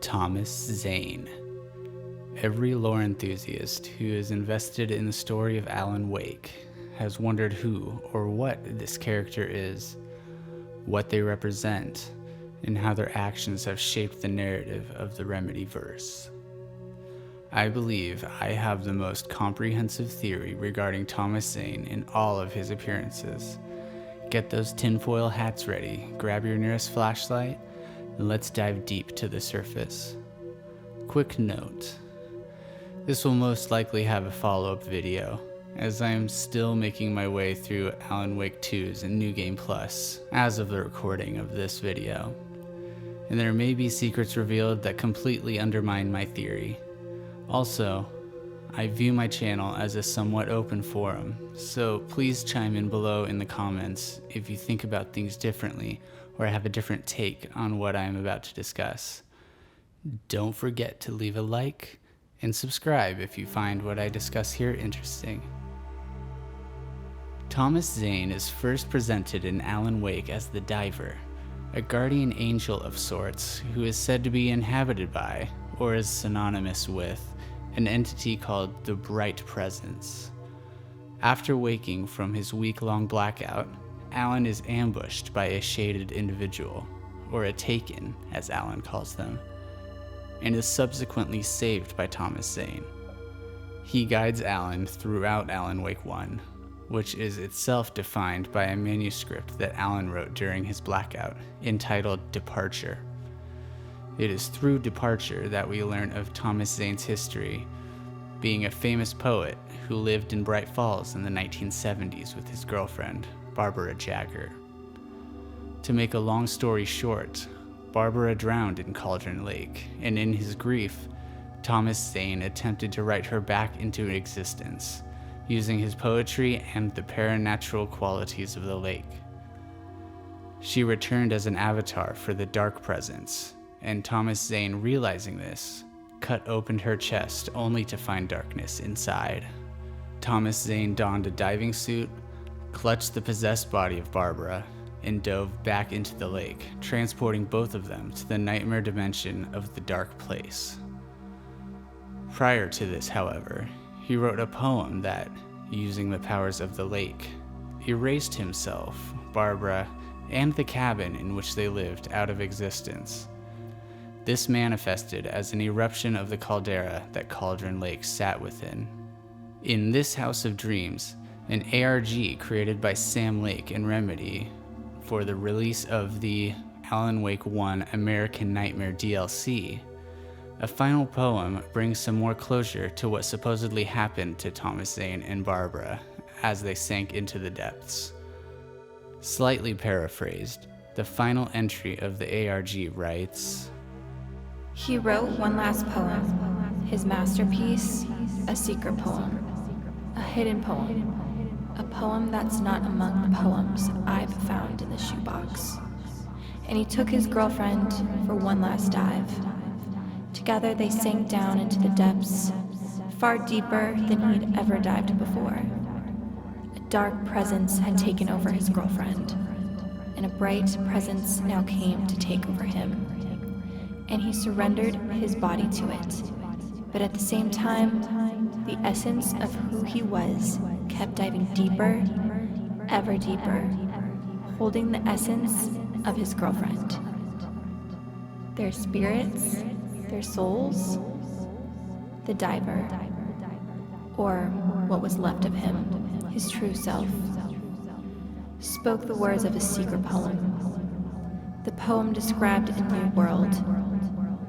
Thomas Zane. Every lore enthusiast who is invested in the story of Alan Wake has wondered who or what this character is, what they represent, and how their actions have shaped the narrative of the Remedyverse. I believe I have the most comprehensive theory regarding Thomas Zane in all of his appearances. Get those tinfoil hats ready, grab your nearest flashlight, and let's dive deep to the surface. Quick note, this will most likely have a follow-up video, as I am still making my way through Alan Wake 2's New Game Plus as of the recording of this video, and there may be secrets revealed that completely undermine my theory. Also, I view my channel as a somewhat open forum, so please chime in below in the comments if you think about things differently or have a different take on what I am about to discuss. Don't forget to leave a like and subscribe if you find what I discuss here interesting. Thomas Zane is first presented in Alan Wake as the Diver, a guardian angel of sorts who is said to be inhabited by, or is synonymous with, an entity called the Bright Presence. After waking from his week-long blackout, Alan is ambushed by a shaded individual, or a Taken as Alan calls them, and is subsequently saved by Thomas Zane. He guides Alan throughout Alan Wake 1, which is itself defined by a manuscript that Alan wrote during his blackout, entitled Departure. It is through Departure that we learn of Thomas Zane's history, being a famous poet who lived in Bright Falls in the 1970s with his girlfriend, Barbara Jagger. To make a long story short, Barbara drowned in Cauldron Lake, and in his grief, Thomas Zane attempted to write her back into existence, using his poetry and the paranatural qualities of the lake. She returned as an avatar for the Dark Presence, and Thomas Zane, realizing this, cut open her chest only to find darkness inside. Thomas Zane donned a diving suit, clutched the possessed body of Barbara, and dove back into the lake, transporting both of them to the nightmare dimension of the Dark Place. Prior to this, however, he wrote a poem that, using the powers of the lake, erased himself, Barbara, and the cabin in which they lived out of existence. This manifested as an eruption of the caldera that Cauldron Lake sat within. In this House of Dreams, an ARG created by Sam Lake and Remedy for the release of the Alan Wake 1 American Nightmare DLC, a final poem brings some more closure to what supposedly happened to Thomas Zane and Barbara as they sank into the depths. Slightly paraphrased, the final entry of the ARG writes, "He wrote one last poem, his masterpiece, a secret poem, a hidden poem, a poem that's not among the poems I've found in the shoebox. And he took his girlfriend for one last dive. Together they sank down into the depths, far deeper than he'd ever dived before. A dark presence had taken over his girlfriend, and a bright presence now came to take over him. And he surrendered his body to it. But at the same time, the essence of who he was kept diving deeper, ever deeper, holding the essence of his girlfriend. Their spirits, their souls, the diver, or what was left of him, his true self, spoke the words of a secret poem. The poem described a new world,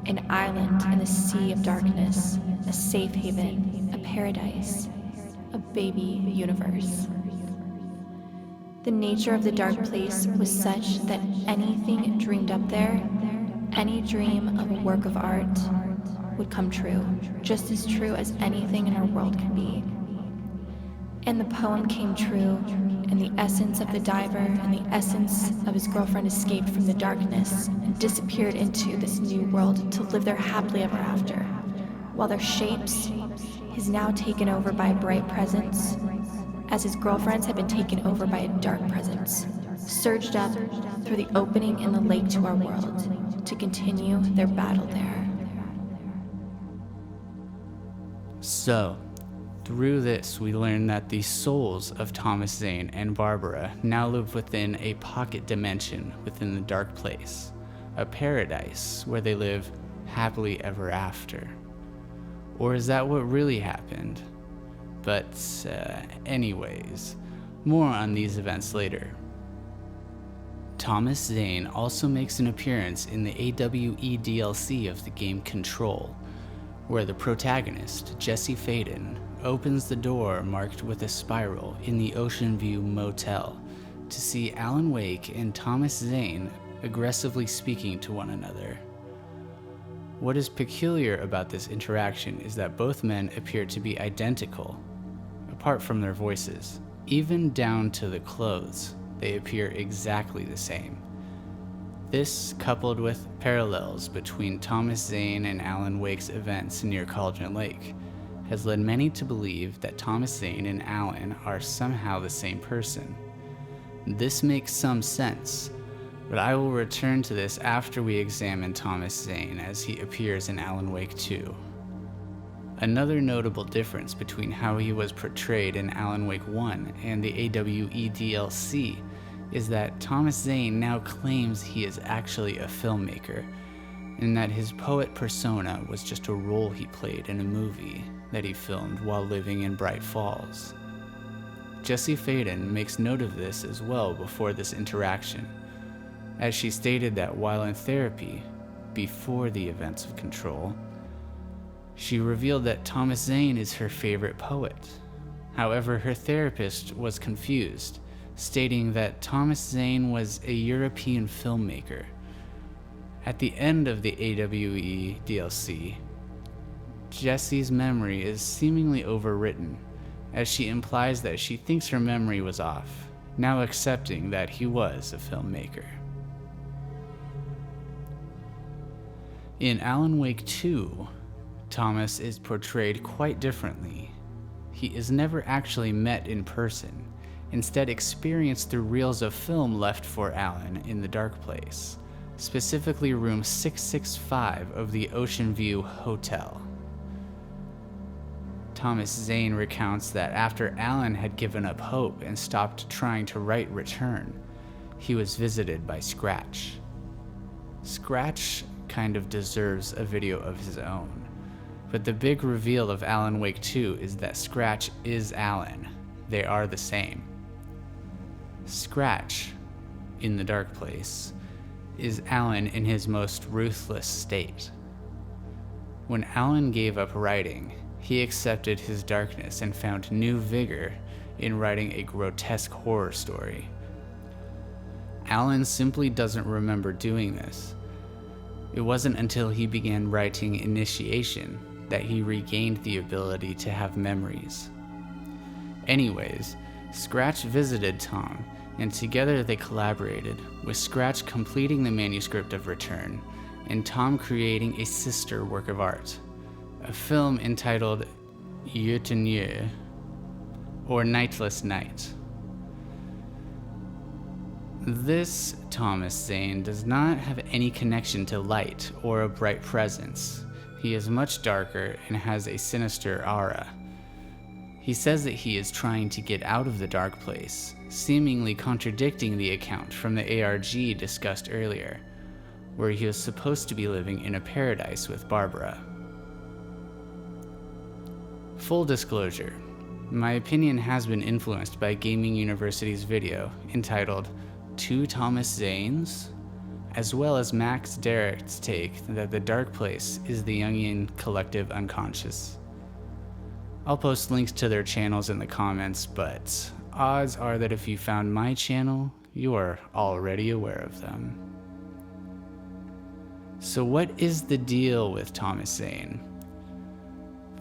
an island in a sea of darkness, a safe haven, a paradise, a baby universe. The nature of the dark place was such that anything dreamed up there, any dream of a work of art, would come true, just as true as anything in our world can be. And the poem came true, and the essence of the diver and the essence of his girlfriend escaped from the darkness and disappeared into this new world to live there happily ever after, while their shapes is now taken over by a bright presence, as his girlfriends had been taken over by a dark presence, surged up through the opening in the lake to our world to continue their battle there. So, through this, we learn that the souls of Thomas Zane and Barbara now live within a pocket dimension within the Dark Place, a paradise where they live happily ever after. Or is that what really happened? But anyways, more on these events later. Thomas Zane also makes an appearance in the AWE DLC of the game Control, where the protagonist, Jesse Faden, opens the door marked with a spiral in the Ocean View Motel to see Alan Wake and Thomas Zane aggressively speaking to one another. What is peculiar about this interaction is that both men appear to be identical, apart from their voices. Even down to the clothes, they appear exactly the same. This, coupled with parallels between Thomas Zane and Alan Wake's events near Cauldron Lake, has led many to believe that Thomas Zane and Alan are somehow the same person. This makes some sense, but I will return to this after we examine Thomas Zane as he appears in Alan Wake 2. Another notable difference between how he was portrayed in Alan Wake 1 and the AWE DLC is that Thomas Zane now claims he is actually a filmmaker, and that his poet persona was just a role he played in a movie that he filmed while living in Bright Falls. Jesse Faden makes note of this as well before this interaction, as she stated that while in therapy, before the events of Control, she revealed that Thomas Zane is her favorite poet. However, her therapist was confused, stating that Thomas Zane was a European filmmaker. At the end of the AWE DLC, Jesse's memory is seemingly overwritten, as she implies that she thinks her memory was off, now accepting that he was a filmmaker. In Alan Wake 2, Thomas is portrayed quite differently. He is never actually met in person, instead experienced through reels of film left for Alan in the Dark Place, specifically room 665 of the Ocean View Hotel. Thomas Zane recounts that after Alan had given up hope and stopped trying to write Return, he was visited by Scratch. Scratch kind of deserves a video of his own, but the big reveal of Alan Wake 2 is that Scratch is Alan. They are the same. Scratch, in the Dark Place, is Alan in his most ruthless state. When Alan gave up writing, he accepted his darkness and found new vigor in writing a grotesque horror story. Alan simply doesn't remember doing this. It wasn't until he began writing Initiation that he regained the ability to have memories. Anyways, Scratch visited Tom, and together they collaborated, with Scratch completing the manuscript of Return, and Tom creating a sister work of art, a film entitled Year, or Nightless Night. This Thomas Zane does not have any connection to light or a bright presence. He is much darker and has a sinister aura. He says that he is trying to get out of the Dark Place, seemingly contradicting the account from the ARG discussed earlier, where he was supposed to be living in a paradise with Barbara. Full disclosure, my opinion has been influenced by Gaming University's video entitled Two Thomas Zanes, as well as Max Derek's take that the Dark Place is the Jungian collective unconscious. I'll post links to their channels in the comments, but odds are that if you found my channel, you are already aware of them. So what is the deal with Thomas Zane?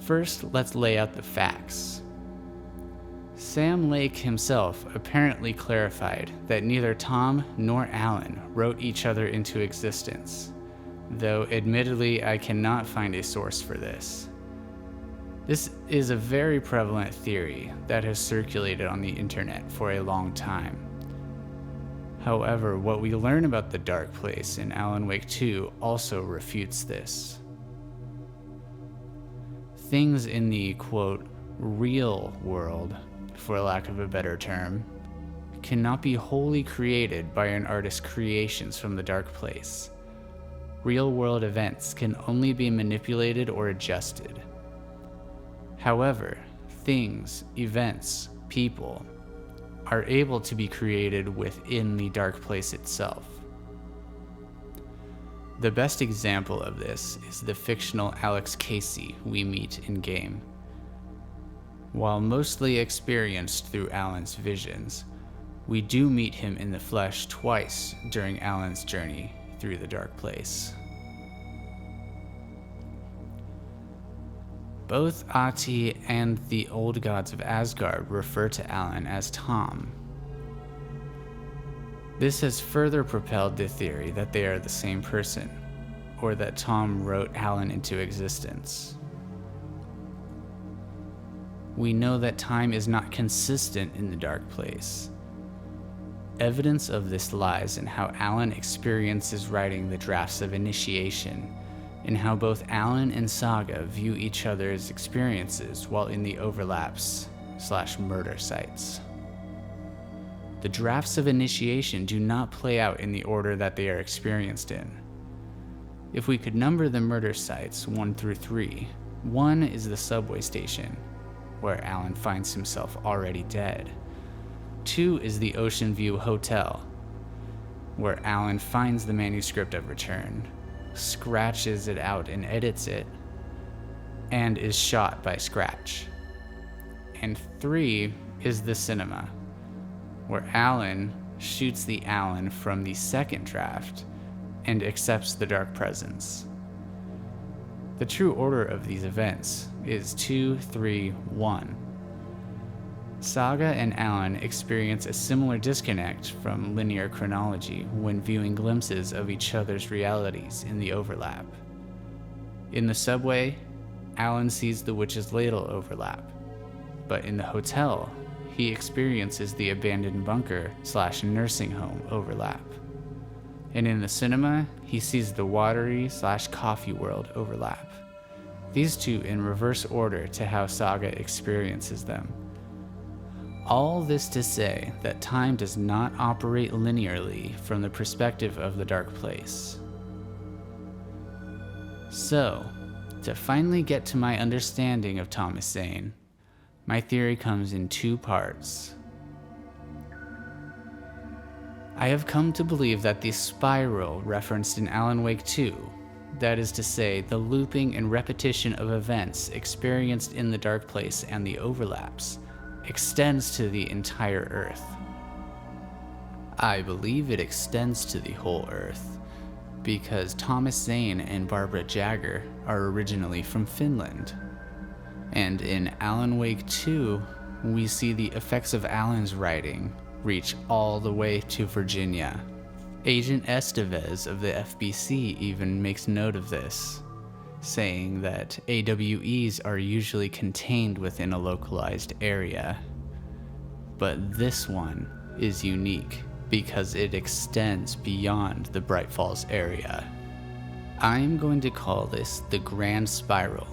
First, let's lay out the facts. Sam Lake himself apparently clarified that neither Tom nor Alan wrote each other into existence, though admittedly I cannot find a source for this. This is a very prevalent theory that has circulated on the internet for a long time. However, what we learn about the Dark Place in Alan Wake 2 also refutes this. things in the, quote, real world, for lack of a better term, cannot be wholly created by an artist's creations from the dark place. Real-world events can only be manipulated or adjusted. However, things, events, people are able to be created within the dark place itself. The best example of this is the fictional Alex Casey we meet in-game. While mostly experienced through Alan's visions, we do meet him in the flesh twice during Alan's journey through the dark place. Both Ahti and the old gods of Asgard refer to Alan as Tom. This has further propelled the theory that they are the same person, or that Tom wrote Alan into existence. We know that time is not consistent in the dark place. Evidence of this lies in how Alan experiences writing the drafts of initiation, and how both Alan and Saga view each other's experiences while in the overlaps/murder sites. The drafts of initiation do not play out in the order that they are experienced in. If we could number the murder sites 1 through 3, 1 is the subway station, where Alan finds himself already dead. 2 is the Ocean View Hotel, where Alan finds the manuscript of Return, scratches it out and edits it, and is shot by Scratch. And 3 is the cinema, where Alan shoots the Alan from the second draft and accepts the Dark Presence. The true order of these events is 2, 3, 1. Saga and Alan experience a similar disconnect from linear chronology when viewing glimpses of each other's realities in the overlap. In the subway, Alan sees the witch's ladle overlap, but in the hotel, he experiences the abandoned bunker/nursing home overlap. And in the cinema, he sees the watery/coffee world overlap. These two in reverse order to how Saga experiences them. All this to say that time does not operate linearly from the perspective of the dark place. So, to finally get to my understanding of Thomas Zane, my theory comes in 2 parts. I have come to believe that the spiral referenced in Alan Wake 2, that is to say, the looping and repetition of events experienced in the dark place and the overlaps, extends to the entire Earth. I believe it extends to the whole Earth, because Thomas Zane and Barbara Jagger are originally from Finland. And in Alan Wake 2, we see the effects of Alan's writing reach all the way to Virginia. Agent Estevez of the FBC even makes note of this, saying that AWEs are usually contained within a localized area. But this one is unique because it extends beyond the Bright Falls area. I'm going to call this the Grand Spiral,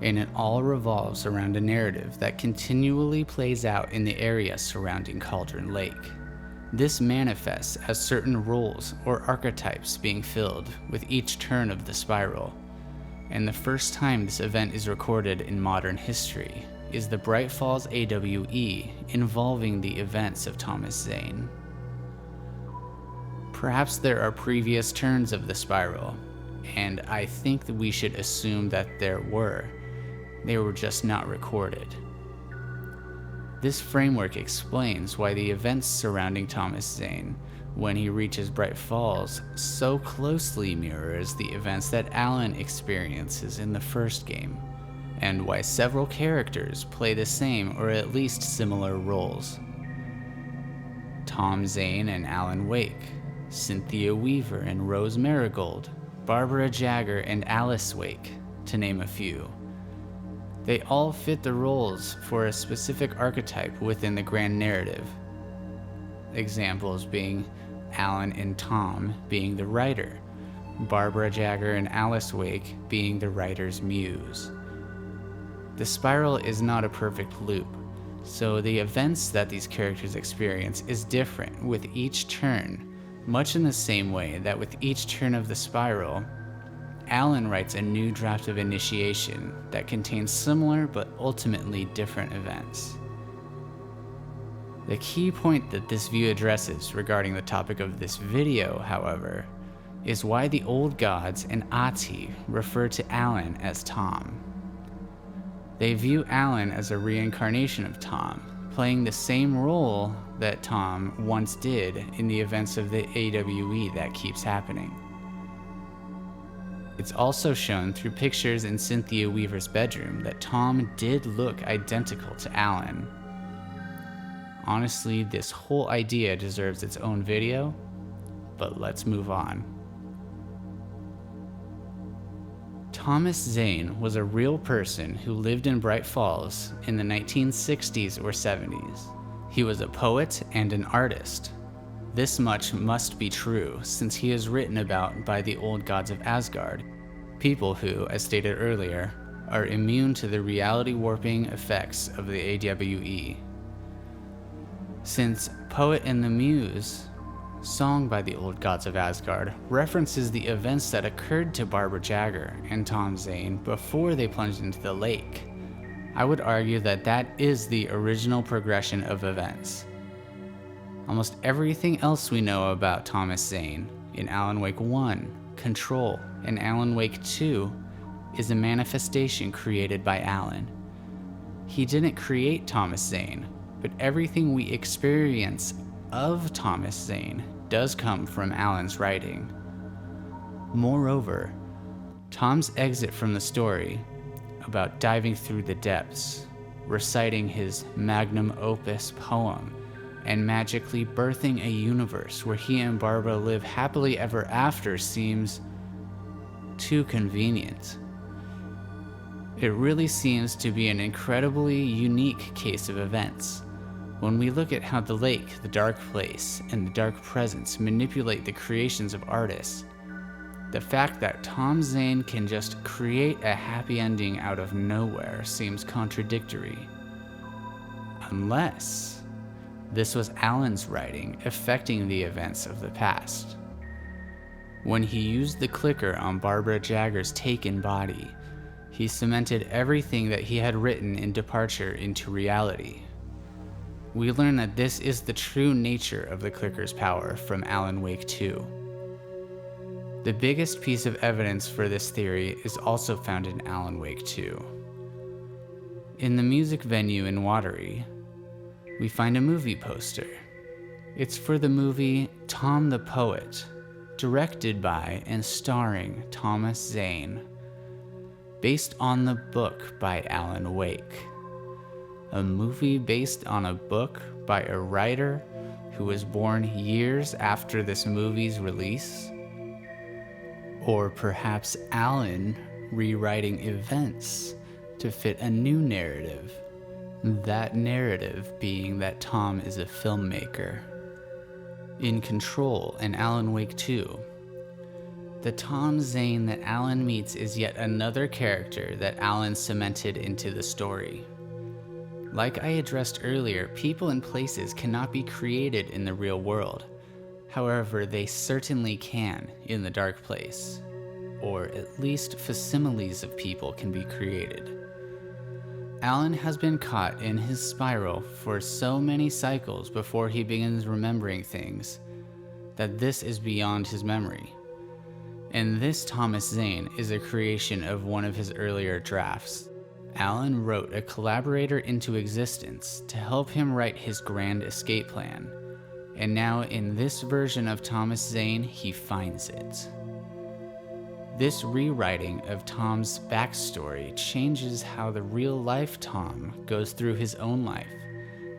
and it all revolves around a narrative that continually plays out in the area surrounding Cauldron Lake. This manifests as certain roles or archetypes being filled with each turn of the spiral, and the first time this event is recorded in modern history is the Bright Falls AWE involving the events of Thomas Zane. Perhaps there are previous turns of the spiral, and I think that we should assume that there were. They were just not recorded. This framework explains why the events surrounding Thomas Zane, when he reaches Bright Falls, so closely mirrors the events that Alan experiences in the first game, and why several characters play the same or at least similar roles. Tom Zane and Alan Wake, Cynthia Weaver and Rose Marigold, Barbara Jagger and Alice Wake, to name a few. They all fit the roles for a specific archetype within the grand narrative. Examples being Alan and Tom being the writer, Barbara Jagger and Alice Wake being the writer's muse. The spiral is not a perfect loop, so the events that these characters experience is different with each turn, much in the same way that with each turn of the spiral, Alan writes a new draft of initiation that contains similar but ultimately different events. The key point that this view addresses regarding the topic of this video, however, is why the old gods and Ahti refer to Alan as Tom. They view Alan as a reincarnation of Tom, playing the same role that Tom once did in the events of the AWE that keeps happening. It's also shown through pictures in Cynthia Weaver's bedroom that Tom did look identical to Alan. Honestly, this whole idea deserves its own video, but let's move on. Thomas Zane was a real person who lived in Bright Falls in the 1960s or 70s. He was a poet and an artist. This much must be true since he is written about by the old gods of Asgard, people who, as stated earlier, are immune to the reality warping effects of the AWE. Since Poet and the Muse, song by the old gods of Asgard, references the events that occurred to Barbara Jagger and Tom Zane before they plunged into the lake, I would argue that that is the original progression of events. Almost everything else we know about Thomas Zane in Alan Wake 1, Control, and Alan Wake 2 is a manifestation created by Alan. He didn't create Thomas Zane, but everything we experience of Thomas Zane does come from Alan's writing. Moreover, Tom's exit from the story about diving through the depths, reciting his magnum opus poem, and magically birthing a universe where he and Barbara live happily ever after seems too convenient. It really seems to be an incredibly unique case of events. When we look at how the lake, the dark place, and the dark presence manipulate the creations of artists, the fact that Tom Zane can just create a happy ending out of nowhere seems contradictory. Unless this was Alan's writing affecting the events of the past. When he used the clicker on Barbara Jagger's taken body, he cemented everything that he had written in Departure into reality. We learn that this is the true nature of the clicker's power from Alan Wake 2. The biggest piece of evidence for this theory is also found in Alan Wake 2. In the music venue in Watery, we find a movie poster. It's for the movie Tom the Poet, directed by and starring Thomas Zane, based on the book by Alan Wake. A movie based on a book by a writer who was born years after this movie's release? Or perhaps Alan rewriting events to fit a new narrative? That narrative being that Tom is a filmmaker. In Control and Alan Wake 2, the Tom Zane that Alan meets is yet another character that Alan cemented into the story. Like I addressed earlier, people and places cannot be created in the real world. However, they certainly can in the dark place, or at least facsimiles of people can be created. Alan has been caught in his spiral for so many cycles before he begins remembering things that this is beyond his memory. And this Thomas Zane is a creation of one of his earlier drafts. Alan wrote a collaborator into existence to help him write his grand escape plan, and now in this version of Thomas Zane, he finds it. This rewriting of Tom's backstory changes how the real-life Tom goes through his own life,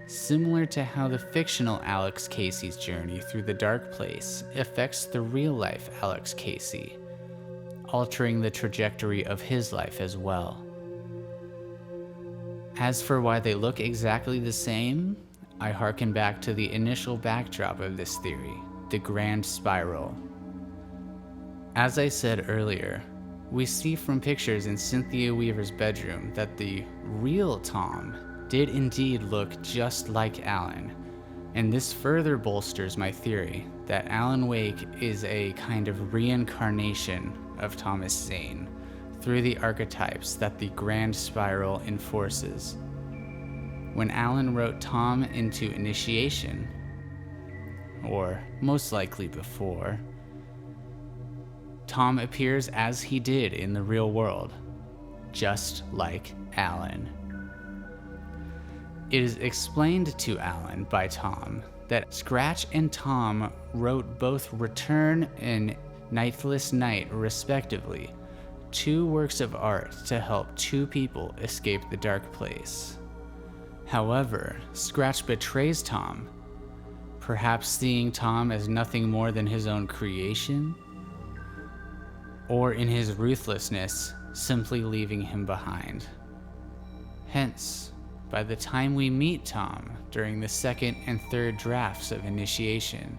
similar to how the fictional Alex Casey's journey through the dark place affects the real-life Alex Casey, altering the trajectory of his life as well. As for why they look exactly the same, I harken back to the initial backdrop of this theory, the grand spiral. As I said earlier, We see from pictures in Cynthia Weaver's bedroom that the real Tom did indeed look just like Alan, and this further bolsters my theory that Alan Wake is a kind of reincarnation of Thomas Zane through the archetypes that the Grand Spiral enforces. When Alan wrote Tom into initiation, or most likely before, Tom appears as he did in the real world, just like Alan. It is explained to Alan by Tom that Scratch and Tom wrote both Return and Nightless Night respectively, 2 works of art to help 2 people escape the dark place. However, Scratch betrays Tom, perhaps seeing Tom as nothing more than his own creation, or in his ruthlessness, simply leaving him behind. Hence, by the time we meet Tom during the 2nd and 3rd drafts of Initiation,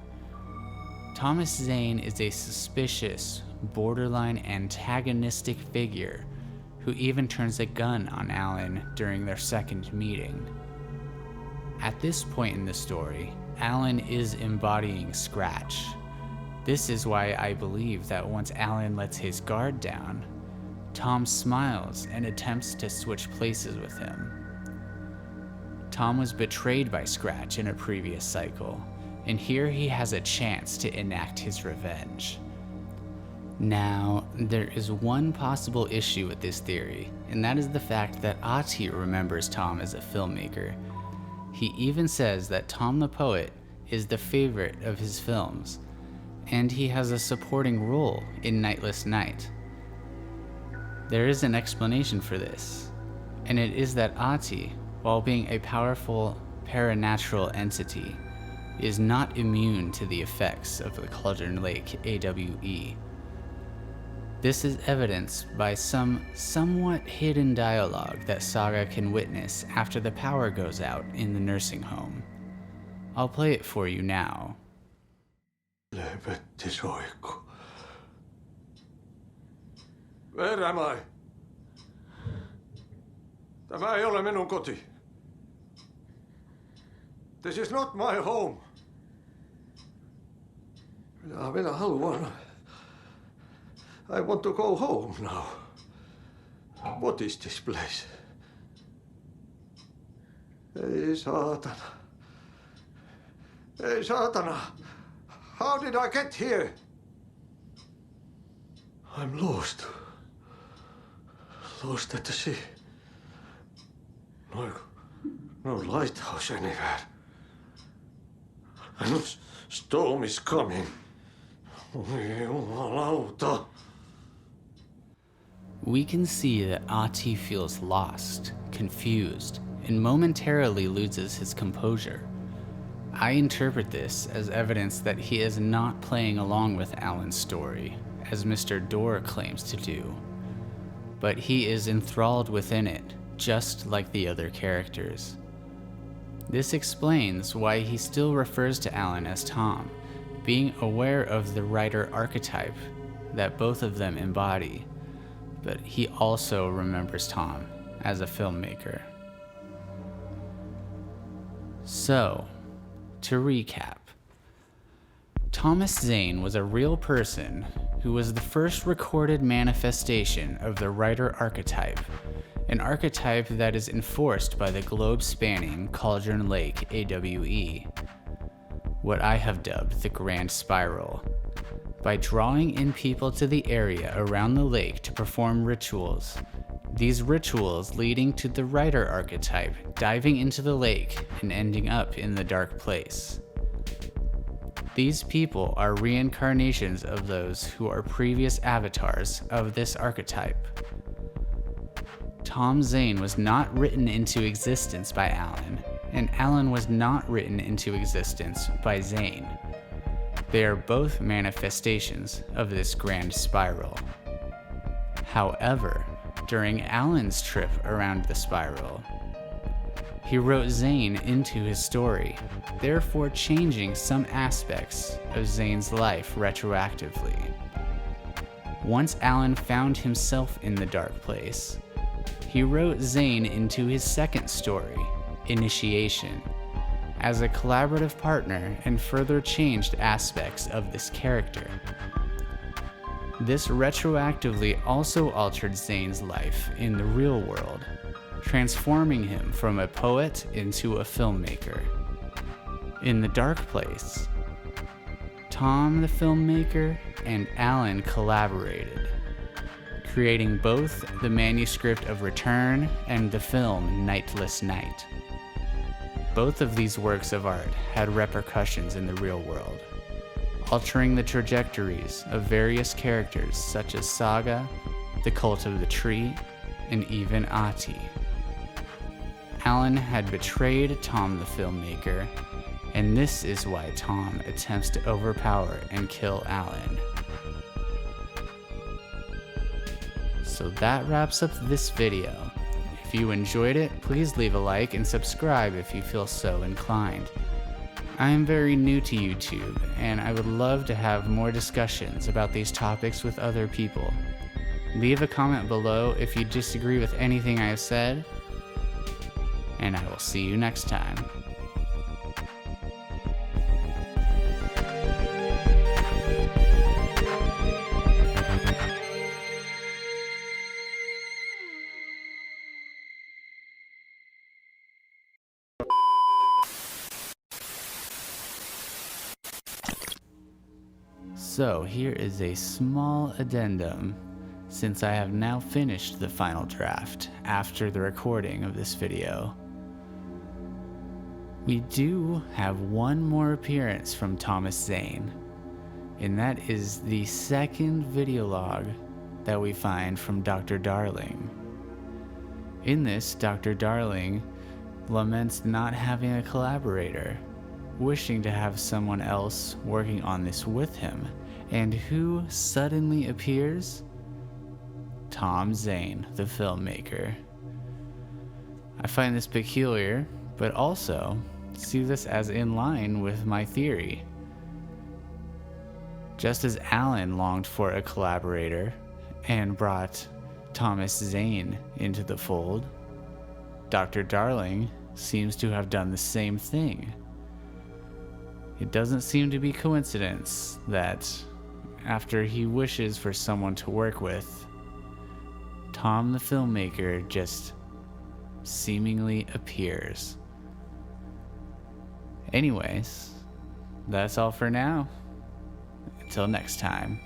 Thomas Zane is a suspicious, borderline antagonistic figure who even turns a gun on Alan during their 2nd meeting. At this point in the story, Alan is embodying Scratch. This is why I believe that once Alan lets his guard down, Tom smiles and attempts to switch places with him. Tom was betrayed by Scratch in a previous cycle, and here he has a chance to enact his revenge. Now, there is one possible issue with this theory, and that is the fact that Ahti remembers Tom as a filmmaker. He even says that Tom the Poet is the favorite of his films, and he has a supporting role in Nightless Night. There is an explanation for this, and it is that Ahti, while being a powerful paranatural entity, is not immune to the effects of the Cauldron Lake AWE. This is evidenced by some somewhat hidden dialogue that Saga can witness after the power goes out in the nursing home. I'll play it for you now. Where am I? Tämä ei ole minun koti. This is not my home. Minä haluan. I want to go home now. What is this place? Ei saatana. Ei saatana. How did I get here? I'm lost. Lost at the sea. No lighthouse anywhere. And storm is coming. Jumalauta. We can see that Ahti feels lost, confused, and momentarily loses his composure. I interpret this as evidence that he is not playing along with Alan's story, as Mr. Dorr claims to do, but he is enthralled within it, just like the other characters. This explains why he still refers to Alan as Tom, being aware of the writer archetype that both of them embody, but he also remembers Tom as a filmmaker. So, to recap, Thomas Zane was a real person who was the first recorded manifestation of the writer archetype, an archetype that is enforced by the globe-spanning Cauldron Lake AWE, what I have dubbed the Grand Spiral, by drawing in people to the area around the lake to perform rituals. These rituals leading to the writer archetype diving into the lake and ending up in the dark place. These people are reincarnations of those who are previous avatars of this archetype. Tom Zane was not written into existence by Alan, and Alan was not written into existence by Zane. They are both manifestations of this grand spiral. However, during Alan's trip around the spiral, he wrote Zane into his story, therefore changing some aspects of Zane's life retroactively. Once Alan found himself in the dark place, he wrote Zane into his second story, Initiation, as a collaborative partner and further changed aspects of this character. This retroactively also altered Zane's life in the real world, transforming him from a poet into a filmmaker. In the dark place, Tom the filmmaker and Alan collaborated, creating both the manuscript of Return and the film Nightless Night. Both of these works of art had repercussions in the real world, altering the trajectories of various characters such as Saga, the Cult of the Tree, and even Ahti. Alan had betrayed Tom the filmmaker, and this is why Tom attempts to overpower and kill Alan. So that wraps up this video. If you enjoyed it, please leave a like and subscribe if you feel so inclined. I am very new to YouTube, and I would love to have more discussions about these topics with other people. Leave a comment below if you disagree with anything I have said, and I will see you next time. So here is a small addendum, since I have now finished the final draft after the recording of this video. We do have one more appearance from Thomas Zane, and that is the second video log that we find from Dr. Darling. In this, Dr. Darling laments not having a collaborator, wishing to have someone else working on this with him. And who suddenly appears? Tom Zane, the filmmaker. I find this peculiar, but also see this as in line with my theory. Just as Alan longed for a collaborator and brought Thomas Zane into the fold, Dr. Darling seems to have done the same thing. It doesn't seem to be coincidence that after he wishes for someone to work with, Tom the filmmaker just seemingly appears. Anyways, that's all for now. Until next time.